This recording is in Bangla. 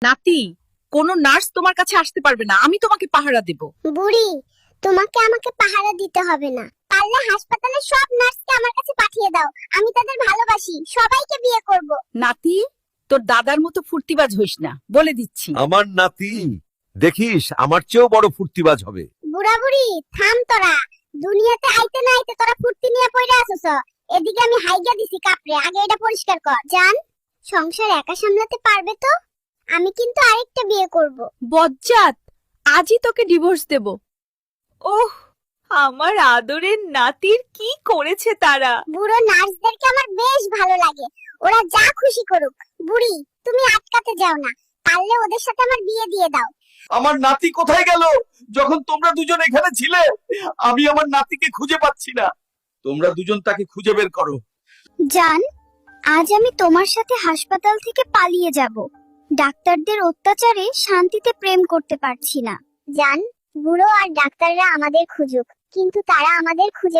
নাতি, কোনো নার্স তোমার কাছে আসতে পারবে না, আমি তোমাকে পাহারা দেব। বুড়ি, তোমাকে আমাকে পাহারা দিতে হবে না। পারলে হাসপাতালের সব নার্সকে আমার কাছে পাঠিয়ে দাও। আমি তাদের ভালোবাসি, সবাইকে বিয়ে করব। নাতি, তোর দাদার মতো ফুর্তিবাজ হইস না, বলে দিচ্ছি। আমার নাতি দেখিস আমার চেয়েও বড় ফুর্তিবাজ হবে। বুড়া বুড়ি, থাম তোরা। দুনিয়াতে আইতে না আইতে তোরা ফুর্তি নিয়ে পয়রা আসছ। এদিকে আমি হাইগা দিছি কাপড়ে, আগে এটা পরিষ্কার কর। জান, সংসার একা সামলাতে পারবে তো? আমি কিন্তু আরেকটা বিয়ে করব। বজ্জাত, আজই তোকে ডিভোর্স দেব। ওহ, আমার আদরের নাতির কি করেছে তারা। বুড়ো নার্সদেরকে আমার বেশ ভালো লাগে, ওরা যা খুশি করুক। বুড়ি, তুমি আটকাতে যাও না, পারলে ওদের সাথে আমার বিয়ে দিয়ে দাও। আমার নাতি কোথায় গেল? যখন তোমরা দুজন এখানে ছিলে আমি আমার নাতিকে খুঁজে পাচ্ছি না। তোমরা দুজন তাকে খুঁজে বের করো। জান, আজ আমি তোমার সাথে হাসপাতাল থেকে পালিয়ে যাব। ডাক্তারদের অত্যাচারে শান্তিতে প্রেম করতে পারছি না। জান, বুড়ো আর ডাক্তাররা আমাদের খুঁজুক, কিন্তু তারা আমাদের খুঁজে